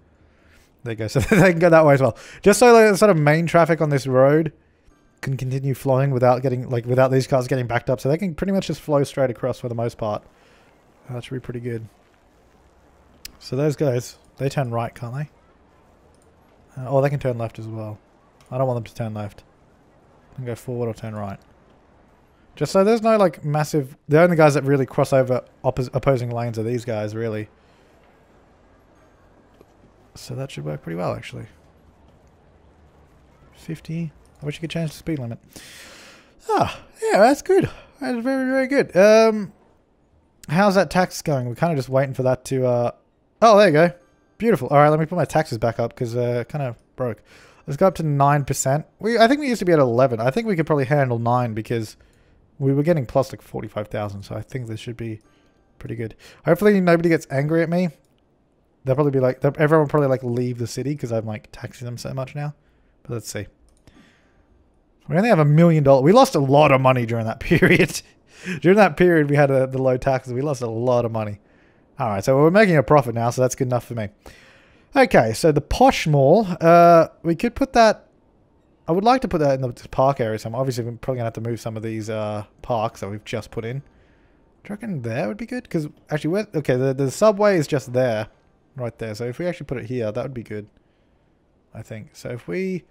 There you go. So they can go that way as well. Just so the sort of main traffic on this road can continue flowing without getting... Like, without these cars getting backed up. So they can pretty much just flow straight across for the most part. That should be pretty good. So those guys, they turn right, can't they? Oh, they can turn left as well. I don't want them to turn left. They can go forward or turn right. Just so there's no, like, massive... The only guys that really cross over opposing lanes are these guys, really. So that should work pretty well, actually. 50. I wish you could change the speed limit. Ah, yeah, that's good. That's very, very good. How's that tax going? We're kind of just waiting for that to... Oh, there you go. Beautiful. All right, let me put my taxes back up because kind of broke. Let's go up to 9%. I think we used to be at 11. I think we could probably handle 9 because we were getting plus like 45,000. So I think this should be pretty good. Hopefully nobody gets angry at me. They'll probably be like... Everyone will probably like leave the city because I'm like taxing them so much now. But let's see. We only have $1 million. We lost a lot of money during that period. During that period we had the low taxes. We lost a lot of money. Alright, so we're making a profit now, so that's good enough for me. Okay, so the posh mall, we could put that... I would like to put that in the park area somewhere. Obviously, we're probably going to have to move some of these parks that we've just put in. Do you reckon there would be good? Because, actually, okay, the subway is just there. Right there. So if we actually put it here, that would be good. I think. So if we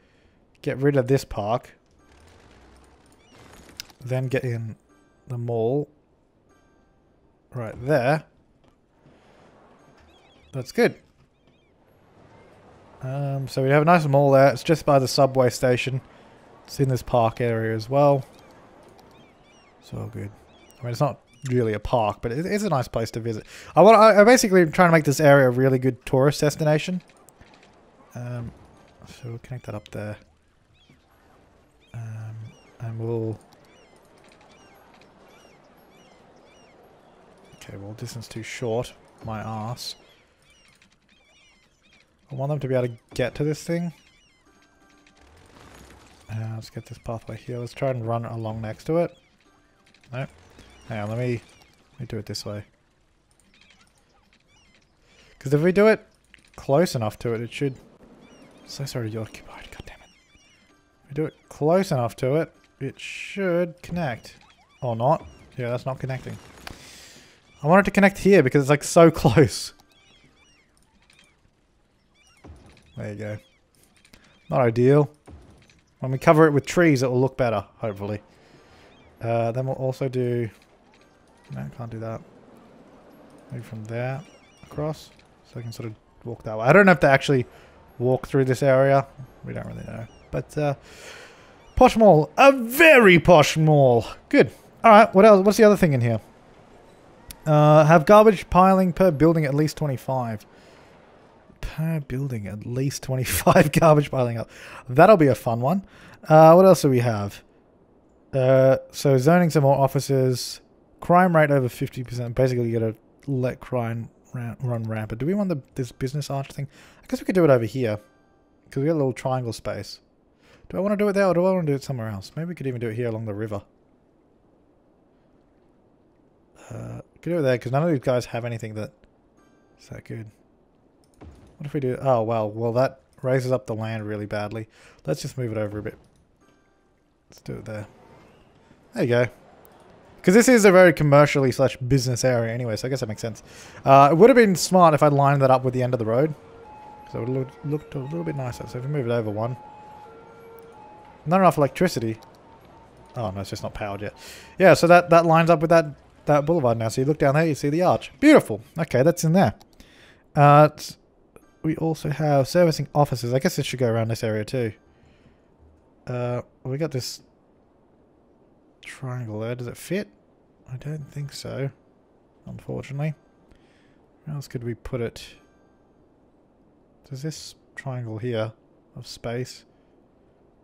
get rid of this park, then get in the mall right there. That's good. So we have a nice mall there. It's just by the subway station. It's in this park area as well. It's all good. I mean, it's not really a park, but it's a nice place to visit. I basically am trying to make this area a really good tourist destination. So we'll connect that up there. And we'll... Okay, well, distance too short. My arse. I want them to be able to get to this thing. Let's get this pathway here. Let's try and run along next to it. No. Hang on, let me do it this way. Because if we do it close enough to it, it should... So sorry, you're occupied. God damn it. If we do it close enough to it, it should connect. Or not. Yeah, that's not connecting. I want it to connect here because it's like so close. There you go. Not ideal. When we cover it with trees, it will look better, hopefully. Then we'll also do... No, can't do that. Maybe from there across. So I can sort of walk that way. I don't have to actually walk through this area. We don't really know. But, posh mall. A very posh mall. Good. Alright, what else? What's the other thing in here? Have garbage piling per building at least 25. Per building, at least 25 garbage piling up. That'll be a fun one. What else do we have? So zoning some more offices. Crime rate over 50%. Basically, you gotta let crime run rampant. Do we want this business arch thing? I guess we could do it over here. Because we got a little triangle space. Do I want to do it there or do I want to do it somewhere else? Maybe we could even do it here along the river. Could do it there because none of these guys have anything that is that good. What if we do... Oh, well, that raises up the land really badly. Let's just move it over a bit. Let's do it there. There you go. Because this is a very commercially / business area anyway, so I guess that makes sense. It would have been smart if I'd lined that up with the end of the road. So it would have looked a little bit nicer. So if we move it over one. Not enough electricity. Oh, no, it's just not powered yet. Yeah, so that lines up with that boulevard now. So you look down there, you see the arch. Beautiful. Okay, that's in there. We also have servicing offices. I guess this should go around this area too. We got this triangle there. Does it fit? I don't think so. Unfortunately. Where else could we put it? There's this triangle here of space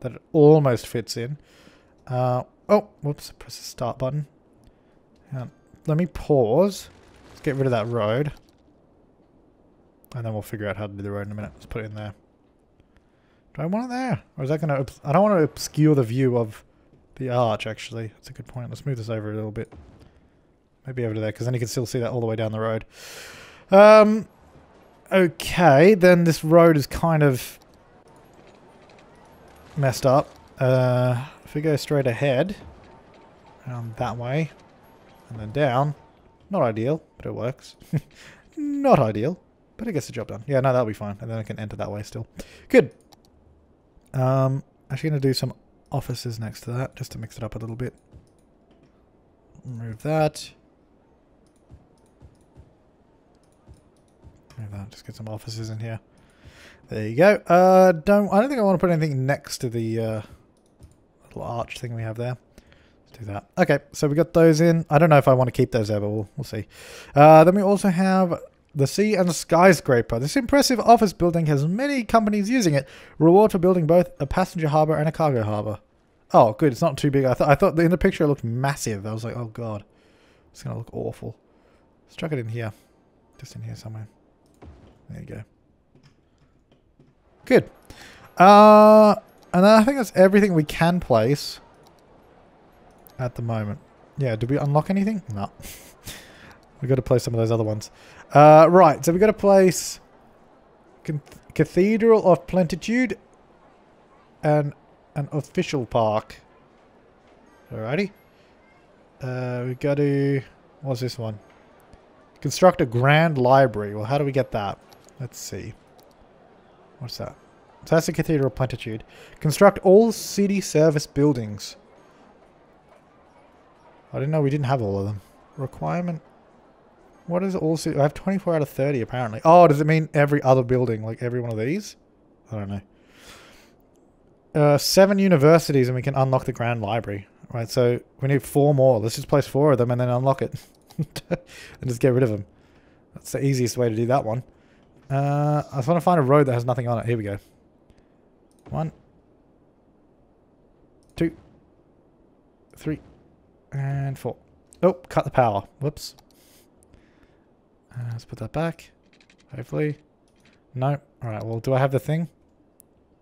that it almost fits in. Oh, whoops. Press the start button. Let me pause. Let's get rid of that road. And then we'll figure out how to do the road in a minute. Let's put it in there. Do I want it there? Or is that going to... I don't want to obscure the view of the arch, actually. That's a good point. Let's move this over a little bit. Maybe over to there, because then you can still see that all the way down the road. Okay, then this road is kind of messed up. If we go straight ahead, that way, and then down, not ideal, but it works. Not ideal. But it gets the job done. Yeah, no, that'll be fine. And then I can enter that way still. Good. Actually going to do some offices next to that, just to mix it up a little bit. Remove that. Remove that. Just get some offices in here. There you go. I don't think I want to put anything next to the little arch thing we have there. do that. Okay, so we got those in. I don't know if I want to keep those there, but we'll see. Then we also have the Sea and Skyscraper. This impressive office building has many companies using it. Reward for building both a passenger harbour and a cargo harbour. Oh, good. It's not too big. I thought in the picture it looked massive. I was like, oh god, it's gonna look awful. Let's chuck it in here, just in here somewhere. There you go. Good. And then I think that's everything we can place at the moment. Yeah. Did we unlock anything? No. We got to place some of those other ones. Right. So we got to place Cathedral of Plentitude and an official park. Alrighty. We got to... What's this one? Construct a grand library. Well, how do we get that? Let's see. What's that? So that's the Cathedral of Plentitude. Construct all city service buildings. I didn't know we didn't have all of them. Requirement. What is all city? I have 24 out of 30 apparently. Oh, does it mean every other building? Like every one of these? I don't know. 7 universities and we can unlock the Grand Library. Right, so we need 4 more. Let's just place 4 of them and then unlock it. And just get rid of them. That's the easiest way to do that one. I just want to find a road that has nothing on it. Here we go. 1, 2, 3, and 4. Oh, cut the power. Whoops. Let's put that back. Hopefully. No. Alright, well, do I have the thing?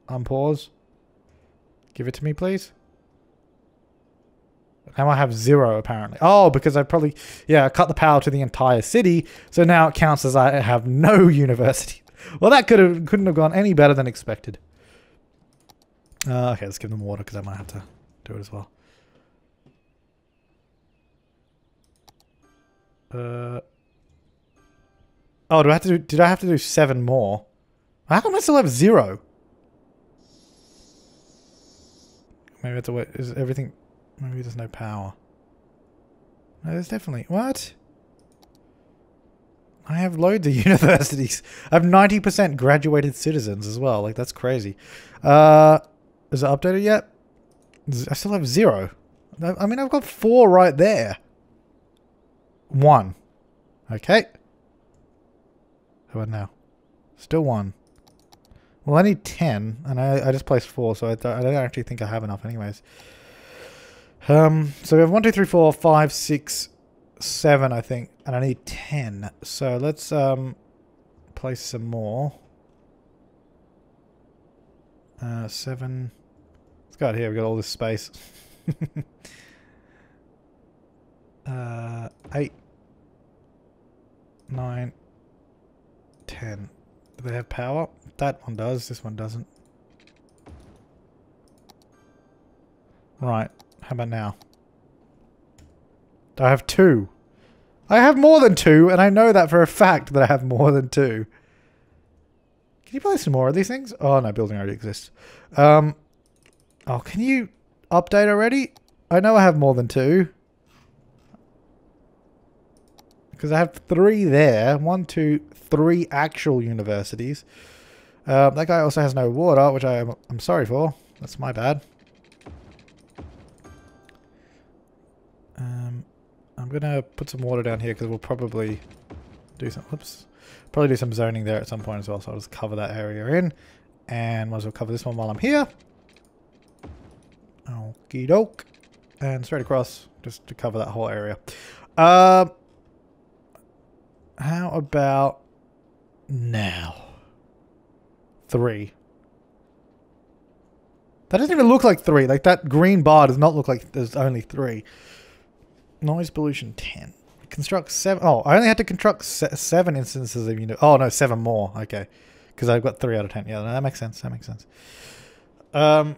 Unpause. Give it to me, please. Now I have 0, apparently. Oh, because I probably... Yeah, I cut the power to the entire city, so now it counts as I have no university. Well, that couldn't have gone any better than expected. Okay, let's give them water, because I might have to do it as well. Oh, did I have to do 7 more? How come I still have 0? Maybe it's a way... Is everything... Maybe there's no power. No, there's definitely... What? I have loads of universities. I have 90% graduated citizens as well. Like, that's crazy. Is it updated yet? I still have 0. I mean, I've got 4 right there. 1. Okay. How about now? Still 1. Well, I need 10, and I just placed 4, so I don't actually think I have enough anyways. So we have 1, 2, 3, 4, 5, 6, 7, I think, and I need 10. So let's place some more. 7. Let's go out here. We've got all this space. 8, 9, 10. Do they have power? That one does. This one doesn't. Right. How about now? Do I have 2? I have more than 2, and I know that for a fact that I have more than 2. Can you place some more of these things? Oh, no, building already exists. Oh, can you update already? I know I have more than 2. Because I have 3 there. 1, 2, 3 actual universities. That guy also has no water, which I'm sorry for. That's my bad. I'm going to put some water down here because we'll probably do some... Whoops. Probably do some zoning there at some point as well. So I'll just cover that area in. And might as well cover this one while I'm here. Okie doke. And straight across just to cover that whole area. How about now? 3. That doesn't even look like 3. Like that green bar does not look like there's only 3. Noise pollution 10. Construct 7. Oh, I only had to construct 7 instances of unit. Oh no, 7 more. Okay, because I've got 3 out of 10. Yeah, no, that makes sense. That makes sense. Why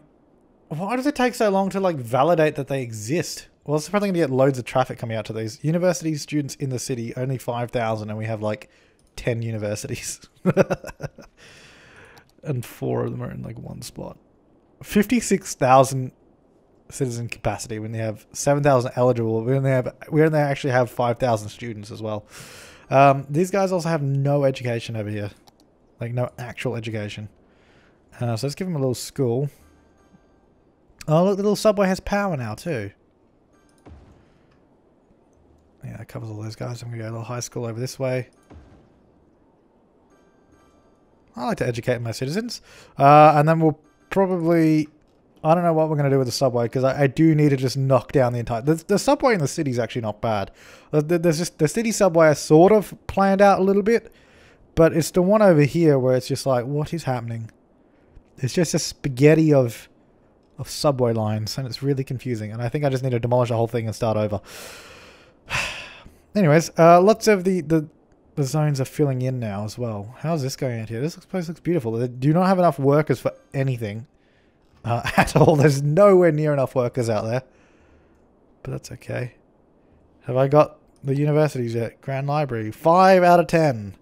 does it take so long to like validate that they exist? Well, it's probably going to get loads of traffic coming out to these. University students in the city, only 5,000, and we have like 10 universities. And 4 of them are in like one spot. 56,000 citizen capacity when they have 7,000 eligible. We only actually have 5,000 students as well. These guys also have no education over here. Like no actual education. So let's give them a little school. Oh look, the little subway has power now too. Yeah, that covers all those guys. I'm going to go a little high school over this way. I like to educate my citizens. And then we'll probably... I don't know what we're going to do with the subway, because I do need to just knock down the entire... The subway in the city is actually not bad. There's just the city subway is sort of planned out a little bit, but it's the one over here where it's just like, what is happening? It's just a spaghetti of subway lines, and it's really confusing. And I think I just need to demolish the whole thing and start over. Anyways, lots of the zones are filling in now as well. How's this going out here? This place looks beautiful. They do not have enough workers for anything. At all. There's nowhere near enough workers out there. But that's okay. Have I got the universities yet? Grand Library. 5 out of 10.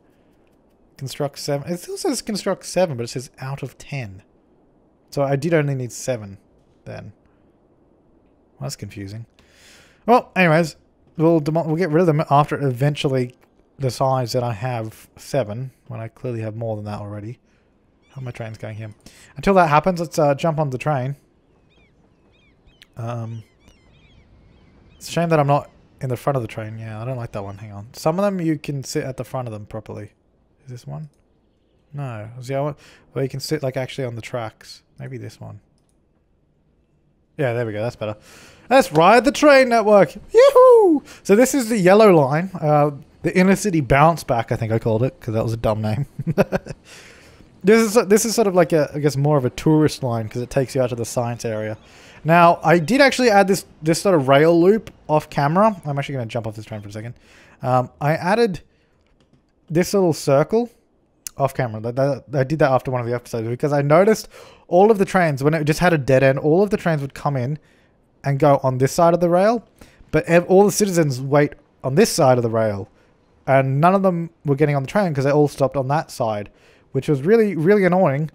Construct 7. It still says construct 7, but it says out of 10. So I did only need 7 then. Well, that's confusing. Well, anyways, we'll get rid of them after it eventually decides that I have 7, when I clearly have more than that already. How my train's going here. Until that happens, let's jump on the train. It's a shame that I'm not in the front of the train. Yeah, I don't like that one. Hang on. Some of them you can sit at the front of them properly. Is this one? No. See, I want where you can sit like actually on the tracks. Maybe this one. Yeah, there we go. That's better. Let's ride the train network. Yoo-hoo! So this is the yellow line. The inner city bounce back, I think I called it, because that was a dumb name. This is sort of like I guess more of a tourist line, because it takes you out to the science area. Now, I did actually add this sort of rail loop off camera. I'm actually going to jump off this train for a second. I added this little circle off camera. I did that after one of the episodes, because I noticed all of the trains, when it just had a dead end, all of the trains would come in and go on this side of the rail, but all the citizens wait on this side of the rail, and none of them were getting on the train because they all stopped on that side, which was really, really annoying.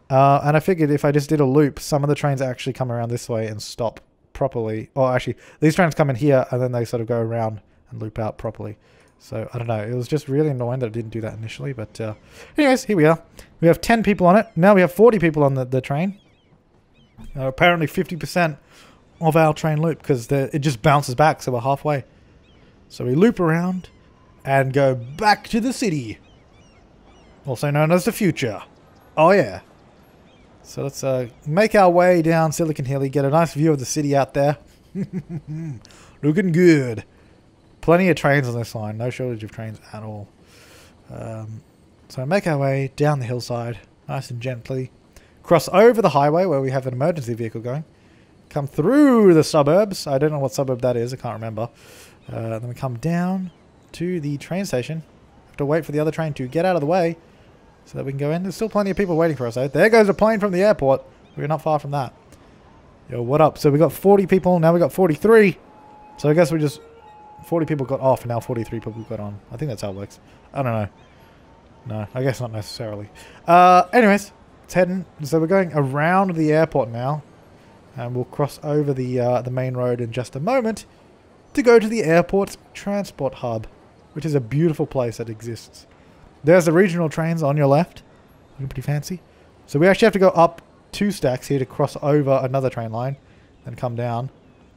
And I figured if I just did a loop, some of the trains actually come around this way and stop properly. Or actually, these trains come in here and then they sort of go around and loop out properly. So, I don't know. It was just really annoying that it didn't do that initially. But anyways, here we are. We have 10 people on it. Now we have 40 people on the train. Apparently 50% of our train loop, because it just bounces back, so we're halfway. So we loop around and go back to the city. Also known as the future. Oh yeah. So let's make our way down Silicon Hill, get a nice view of the city out there. Looking good. Plenty of trains on this line. No shortage of trains at all. So make our way down the hillside, nice and gently. Cross over the highway where we have an emergency vehicle going. Come through the suburbs. I don't know what suburb that is. I can't remember. Then we come down to the train station. Have to wait for the other train to get out of the way, so that we can go in. There's still plenty of people waiting for us, though. There goes a plane from the airport. We're not far from that. Yo, what up? So we got 40 people. Now we got 43. So I guess we just... 40 people got off, and now 43 people got on. I think that's how it works. I don't know. No, I guess not necessarily. Anyways, it's heading. So we're going around the airport now. And we'll cross over the main road in just a moment to go to the airport's transport hub, which is a beautiful place that exists. There's the regional trains on your left. Looking pretty fancy. So we actually have to go up 2 stacks here to cross over another train line and come down.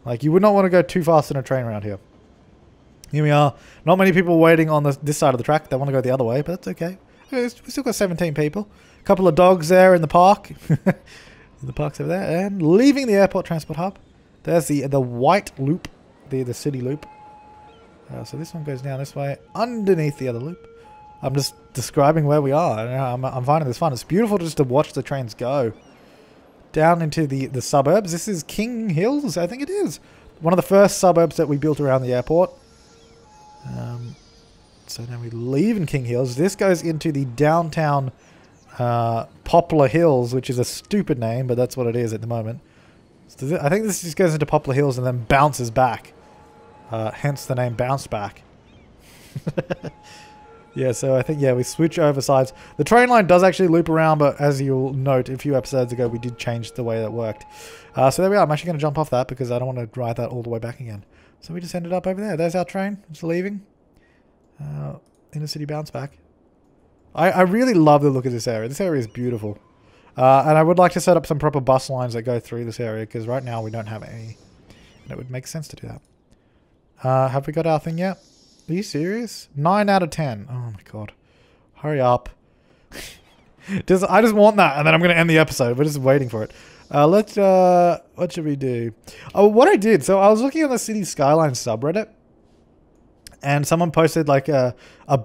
Like, you would not want to go too fast in a train around here. Here we are. Not many people waiting on this side of the track. They want to go the other way, but that's okay. We still got 17 people. A couple of dogs there in the park. The park's over there. And leaving the airport transport hub. There's the white loop. The city loop. So this one goes down this way. Underneath the other loop. I'm just describing where we are. I'm finding this fun. It's beautiful just to watch the trains go. Down into the suburbs. This is King Hills, I think it is. One of the first suburbs that we built around the airport. So now we leave in King Hills. This goes into the downtown Poplar Hills, which is a stupid name, but that's what it is at the moment. So I think this just goes into Poplar Hills and then bounces back. Hence the name Bounce Back. Yeah, so I think, yeah, we switch over sides. The train line does actually loop around, but as you'll note, a few episodes ago, we did change the way that worked. So there we are. I'm actually going to jump off that because I don't want to ride that all the way back again. So we just ended up over there. There's our train. It's leaving. Inner city bounce back. I really love the look of this area. This area is beautiful. And I would like to set up some proper bus lines that go through this area, because right now we don't have any. And it would make sense to do that. Have we got our thing yet? Are you serious? 9 out of 10. Oh my god. Hurry up. I just want that, and then I'm going to end the episode. We're just waiting for it. What should we do? Oh, what I did, so I was looking on the City Skylines subreddit, and someone posted like a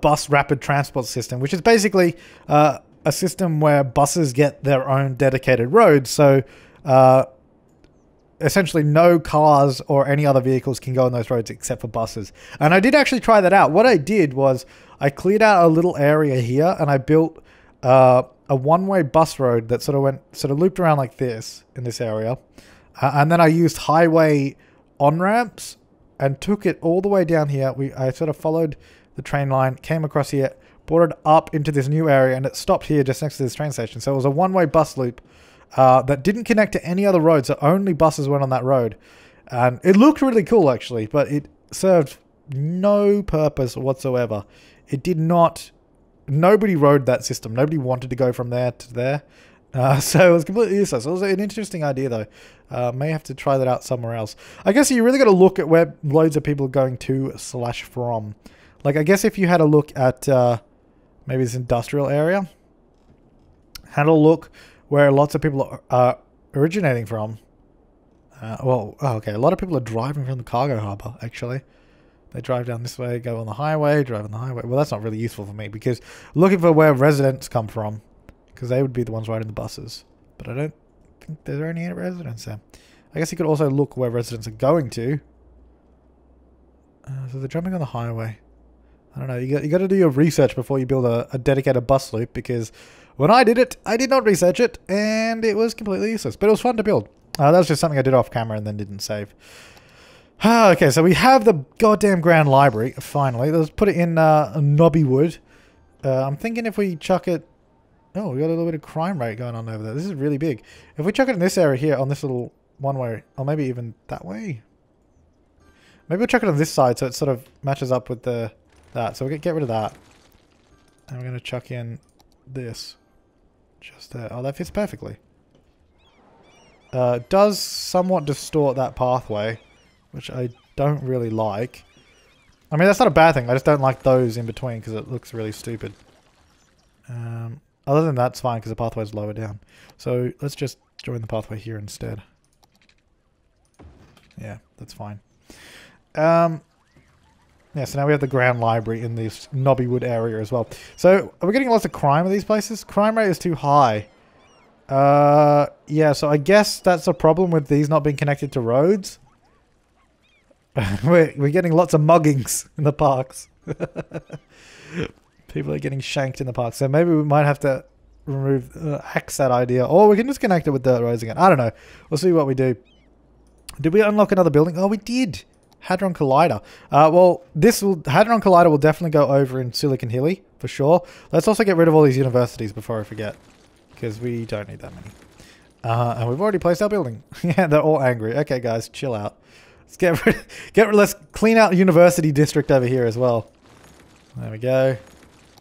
bus rapid transport system, which is basically a system where buses get their own dedicated roads. So essentially no cars or any other vehicles can go on those roads except for buses. And I did actually try that out. What I did was I cleared out a little area here, and I built a one-way bus road that sort of looped around like this in this area. And then I used highway on-ramps and took it all the way down here. I sort of followed the train line, came across here, brought it up into this new area, and it stopped here just next to this train station. So it was a one-way bus loop that didn't connect to any other road, so only buses went on that road. And it looked really cool, actually, but it served no purpose whatsoever. It did not... Nobody rode that system. Nobody wanted to go from there to there. So it was completely useless. It was an interesting idea, though. May have to try that out somewhere else. I guess you really got to look at where loads of people are going to/from. Like, I guess if you had a look at maybe this industrial area, had a look where lots of people are originating from. Okay, a lot of people are driving from the cargo harbour, actually. They drive down this way, go on the highway, drive on the highway. Well, that's not really useful for me because looking for where residents come from, because they would be the ones riding the buses. But I don't think there's any residents there. I guess you could also look where residents are going to. So they're jumping on the highway. I don't know. You got to do your research before you build a dedicated bus loop, because when I did it, I did not research it, and it was completely useless. But it was fun to build. That was just something I did off camera and then didn't save. Okay, so we have the goddamn Grand Library, finally. Let's put it in Knobby Wood. I'm thinking if we chuck it... Oh, we got a little bit of crime rate going on over there. This is really big. If we chuck it in this area here, on this little one-way, or maybe even that way. Maybe we'll chuck it on this side so it sort of matches up with that. So we'll get rid of that. And we're going to chuck in this. Just there. Oh, that fits perfectly. Does somewhat distort that pathway, which I don't really like. I mean, that's not a bad thing. I just don't like those in between because it looks really stupid. Other than that, it's fine because the pathway is lower down. So let's just join the pathway here instead. Yeah, that's fine. Yeah, so now we have the Grand Library in this Knobbywood area as well. So are we getting lots of crime in these places? Crime rate is too high. Yeah, so I guess that's a problem with these not being connected to roads. We're getting lots of muggings in the parks. People are getting shanked in the parks. So maybe we might have to axe that idea. Or we can just connect it with dirt roads again. I don't know. We'll see what we do. Did we unlock another building? Oh, we did. Hadron Collider. Well, Hadron Collider will definitely go over in Silicon Hilly, for sure. Let's also get rid of all these universities before I forget. Because we don't need that many. And we've already placed our building. Yeah, they're all angry. Okay, guys, chill out. Let's clean out the university district over here as well. There we go.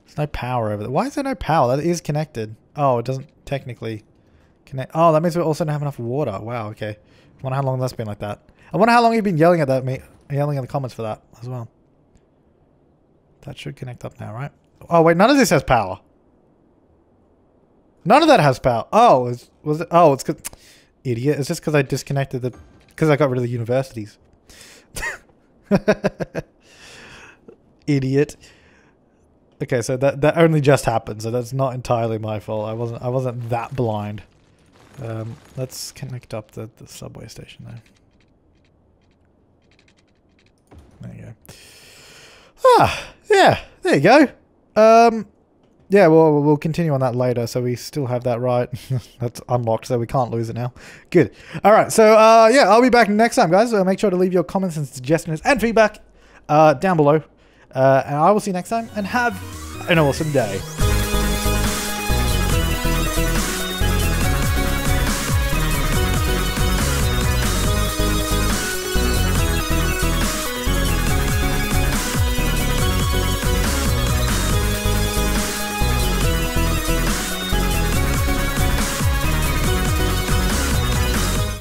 There's no power over there. Why is there no power? That is connected. Oh, it doesn't technically connect. Oh, that means we also don't have enough water. Wow, okay. I wonder how long that's been like that. I wonder how long you've been yelling at that, yelling in the comments for that as well. That should connect up now, right? Oh, wait, none of this has power. None of that has power. Oh, was it? Oh, it's because... Idiot. It's just because I disconnected the... Because I got rid of the universities. Idiot. Okay, so that only just happened, so that's not entirely my fault. I wasn't that blind. Let's connect up the subway station there. There you go. Ah, yeah, there you go. Yeah, well, we'll continue on that later, so we still have that right. That's unlocked, so we can't lose it now. Good. All right, so yeah, I'll be back next time, guys. So make sure to leave your comments and suggestions and feedback down below. And I will see you next time, and have an awesome day.